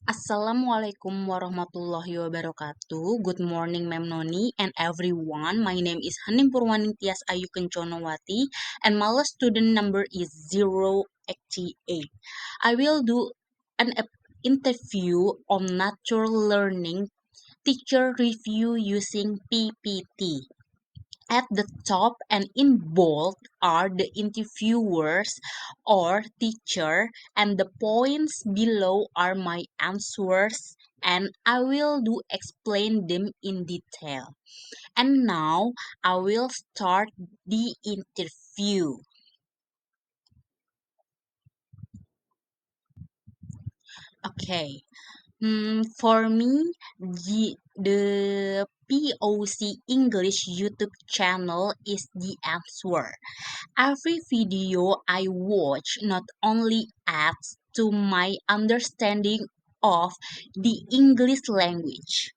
Assalamualaikum warahmatullahi wabarakatuh. Good morning, Ma'am Noni and everyone. My name is Hanim Purwaningtyas Ayu Kenconowati and my last student number is 088. I will do an interview on natural learning teacher review using PPT. At the top and in bold are the interviewers or teacher, and the points below are my answers, and I will do explain them in detail. And now I will start the interview. Okay. For me, the POC English YouTube channel is the answer. Every video I watch not only adds to my understanding of the English language,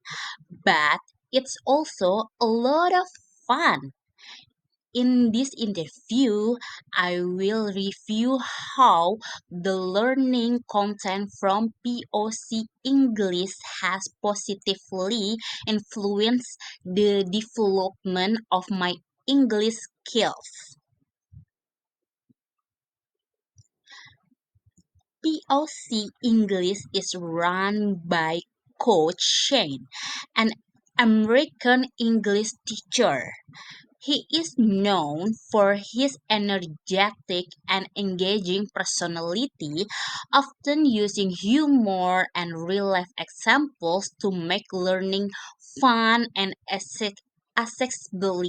but it's also a lot of fun. In this interview, I will review how the learning content from POC English has positively influenced the development of my English skills. POC English is run by Coach Shane, an American English teacher. He is known for his energetic and engaging personality, often using humor and real life examples to make learning fun and accessible.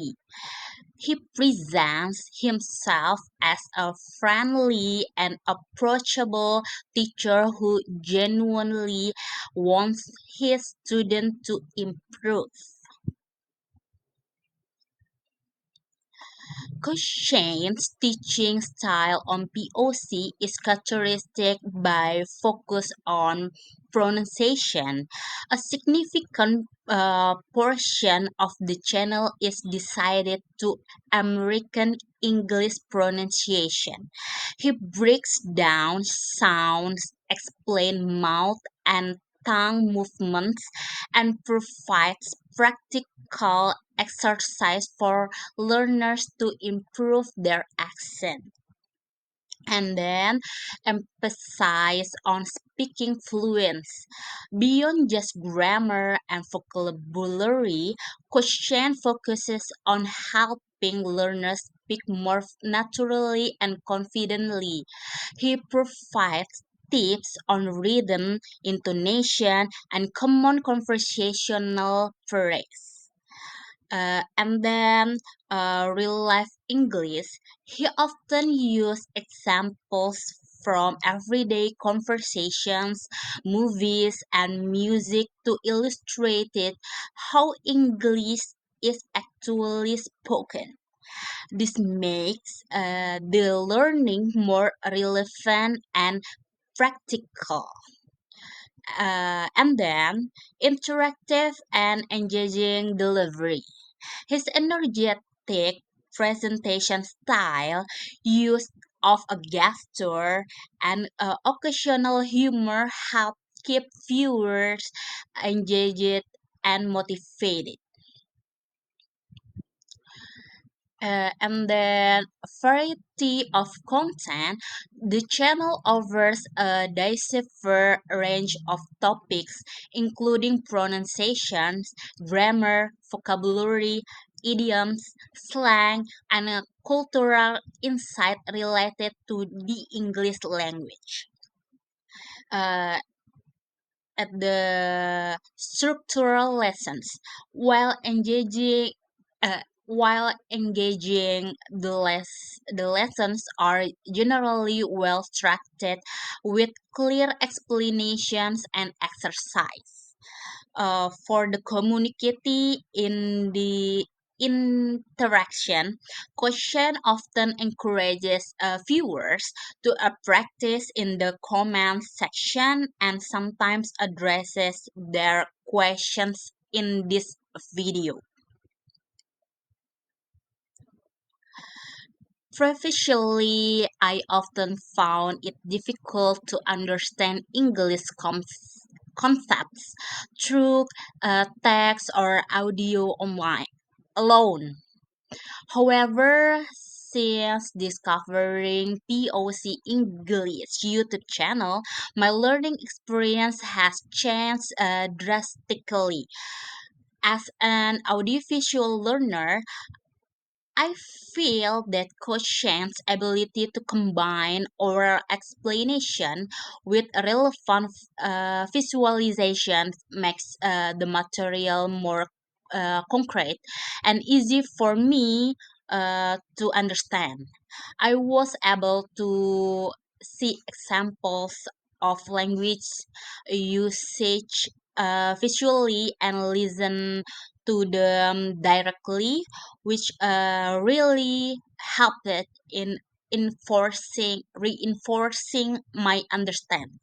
He presents himself as a friendly and approachable teacher who genuinely wants his students to improve. Coach Shane's teaching style on POC is characteristic by focus on pronunciation. A significant portion of the channel is decided to American English pronunciation. He breaks down sounds, explain mouth and tongue movements, and provides practical exercise for learners to improve their accent. And then emphasize on speaking fluence. Beyond just grammar and vocabulary, Cochrane focuses on helping learners speak more naturally and confidently. He provides tips on rhythm, intonation, and common conversational phrase. And then real life English. He often uses examples from everyday conversations, movies, and music to illustrate it how English is actually spoken. This makes the learning more relevant and practical. And then interactive and engaging delivery. His energetic presentation style, use of a gesture, and occasional humor help keep viewers engaged and motivated. And then variety of content, the channel offers a diverse range of topics, including pronunciations, grammar, vocabulary, idioms, slang, and cultural insight related to the English language. Uh, at the structural lessons while engaging the lessons are generally well structured with clear explanations and exercise for the community in the interaction. Question often encourages viewers to practice in the comment section and sometimes addresses their questions in this video. Previously, I often found it difficult to understand English concepts through text or audio online alone. However, since discovering POC English YouTube channel, my learning experience has changed drastically. As an audiovisual learner, I feel that Coach Shane's ability to combine oral explanation with relevant visualization makes the material more concrete and easy for me to understand. I was able to see examples of language usage visually and listen to them directly, which really helped in reinforcing my understanding.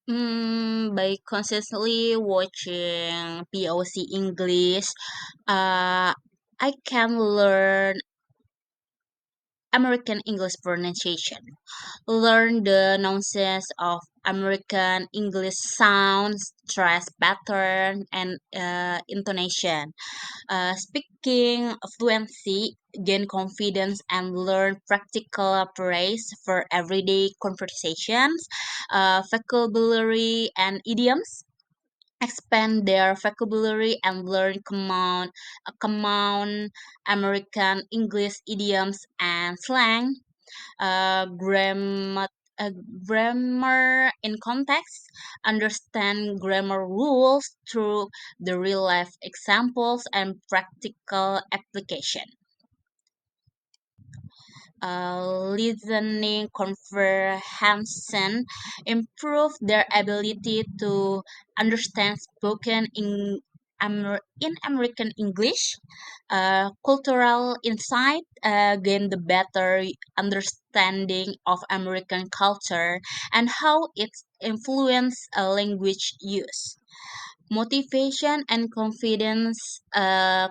By consistently watching POC English, I can learn American English pronunciation, learn the nuances of American English sounds, stress pattern, and intonation. Speaking fluency, gain confidence, and learn practical phrase for everyday conversations, vocabulary, and idioms. Expand their vocabulary and learn common American English idioms and slang, uh, grammar, uh, grammar in context, understand grammar rules through the real life examples and practical application. Listening comprehension, improve their ability to understand spoken in American English, cultural insight, gain the better understanding of American culture and how it influence language use. Motivation and confidence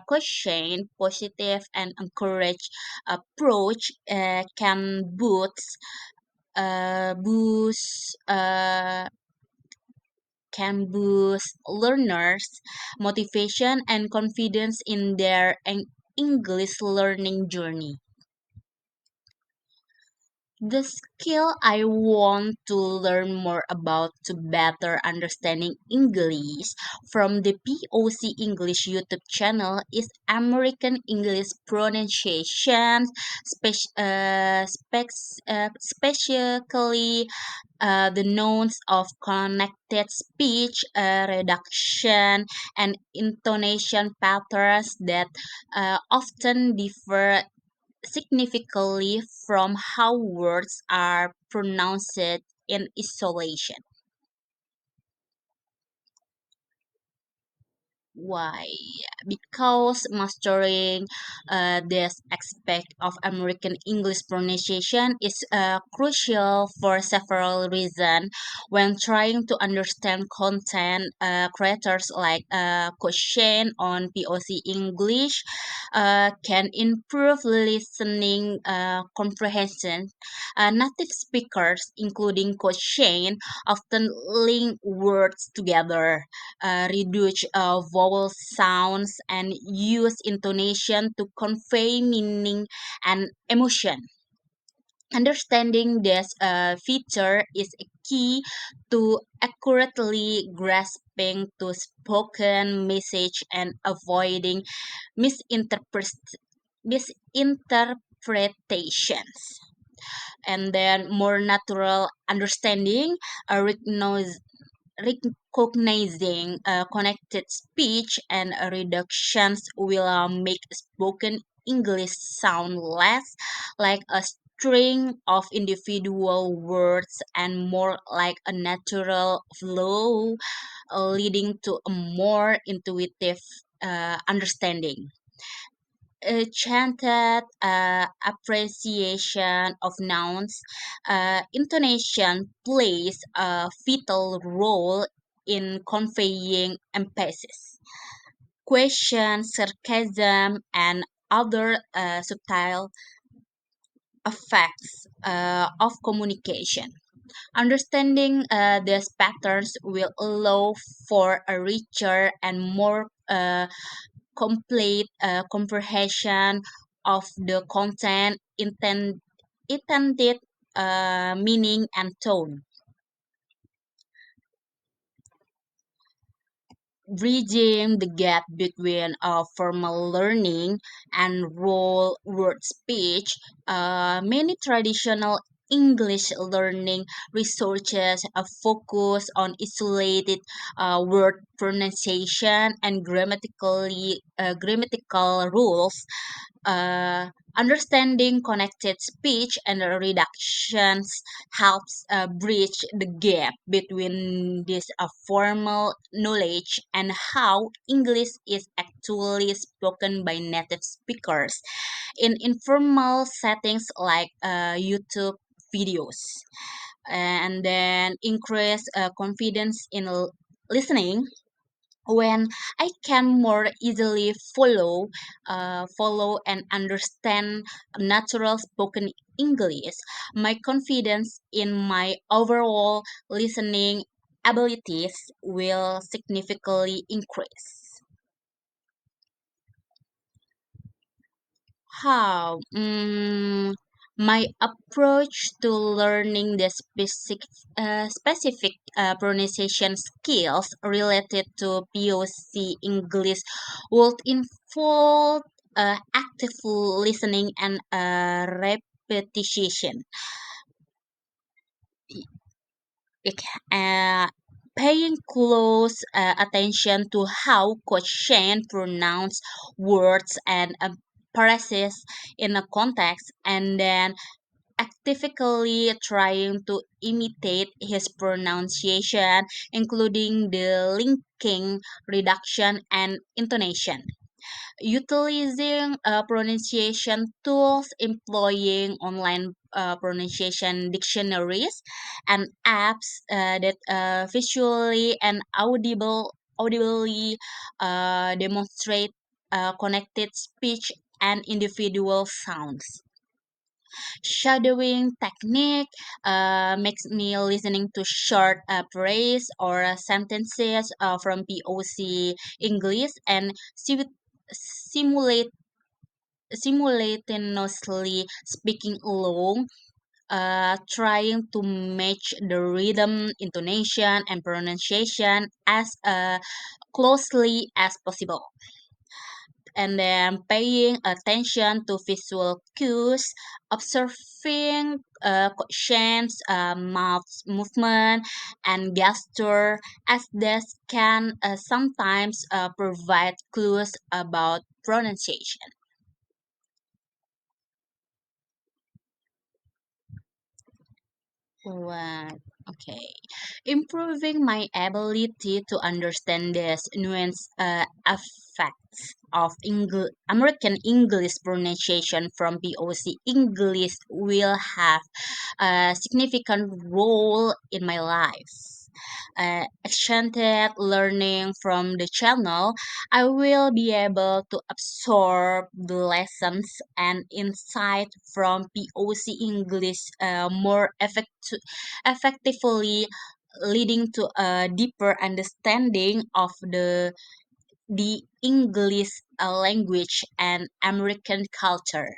question positive and encourage approach uh, boost uh, can boost learners motivation and confidence in their English learning journey. The skill I want to learn more about to better understanding English from the POC English YouTube channel is American English pronunciation, specifically the nouns of connected speech, reduction, and intonation patterns that often differ significantly from how words are pronounced in isolation. Why? Because mastering this aspect of American English pronunciation is crucial for several reasons. When trying to understand content, creators like Coach Shane on POC English can improve listening comprehension. Native speakers, including Coach Shane, often link words together, reduce vowel sounds, and use intonation to convey meaning and emotion. Understanding this feature is a key to accurately grasping to spoken message and avoiding misinterpret- misinterpretations. And then more natural understanding, recognizing connected speech and reductions will make spoken English sound less like a string of individual words and more like a natural flow, leading to a more intuitive understanding. Chanted appreciation of nouns, intonation plays a vital role in conveying emphasis, question, sarcasm, and other subtle effects of communication. Understanding these patterns will allow for a richer and more complete comprehension of the content, intended meaning, and tone. Bridging the gap between formal learning and role word speech, many traditional English learning researchers focus on isolated word pronunciation and grammatical rules. Understanding connected speech and reductions helps bridge the gap between this formal knowledge and how English is actually spoken by native speakers in informal settings like YouTube videos, and then increase confidence in listening when I can more easily follow and understand natural spoken English, my confidence in my overall listening abilities will significantly increase. How? My approach to learning the specific pronunciation skills related to POC English would involve active listening and repetition. Like, paying close attention to how Coach Shane pronounce words and phrases in a context, and then actively trying to imitate his pronunciation, including the linking, reduction, and intonation. Utilizing pronunciation tools, employing online pronunciation dictionaries, and apps that visually and audibly demonstrate connected speech and individual sounds. Shadowing technique makes me listening to short praise or sentences from POC English and simulate simultaneously speaking along, trying to match the rhythm, intonation, and pronunciation as closely as possible, and then paying attention to visual cues, observing chance, mouth movement, and gesture, as this can sometimes provide clues about pronunciation. Right. Okay. Improving my ability to understand this nuance effects of American English pronunciation from POC English will have a significant role in my life. Extended learning from the channel, I will be able to absorb the lessons and insight from POC English more effectively, leading to a deeper understanding of the English language and American culture,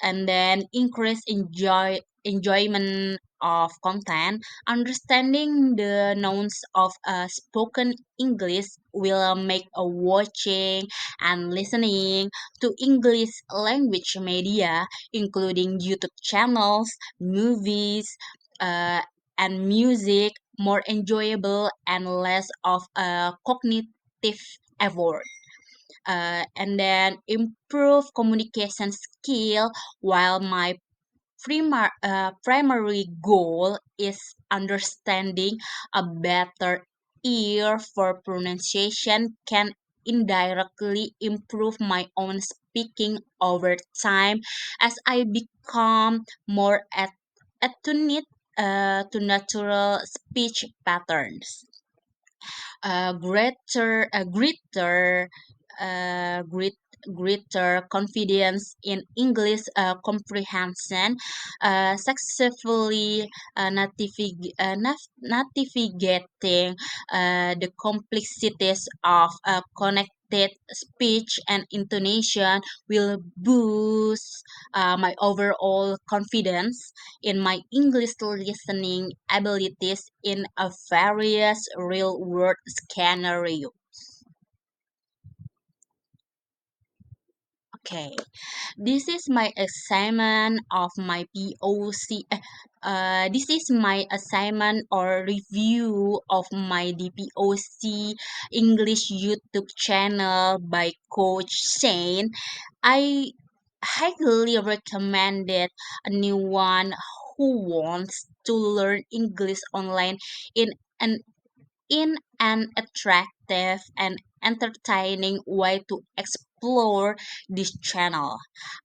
and then increase enjoyment of content. Understanding the nouns of spoken English will make a watching and listening to English language media, including YouTube channels, movies, uh, and music, more enjoyable and less of a cognitive effort, and then improve communication skill, while my primary goal is understanding a better ear for pronunciation can indirectly improve my own speaking over time as I become more attuned to natural speech patterns. Greater greater confidence in English comprehension, successfully navigating the complexities of connected speech and intonation will boost my overall confidence in my English listening abilities in a various real world scenario. Okay, this is my assignment of my POC. This is my assignment or review of my DPOC English YouTube channel by Coach Shane. I highly recommend it anyone who wants to learn English online in an attractive and entertaining way to explore this channel.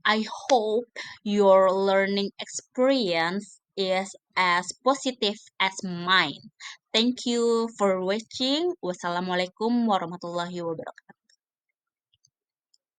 I hope your learning experience is as positive as mine. Thank you for watching. Wassalamualaikum warahmatullahi wabarakatuh.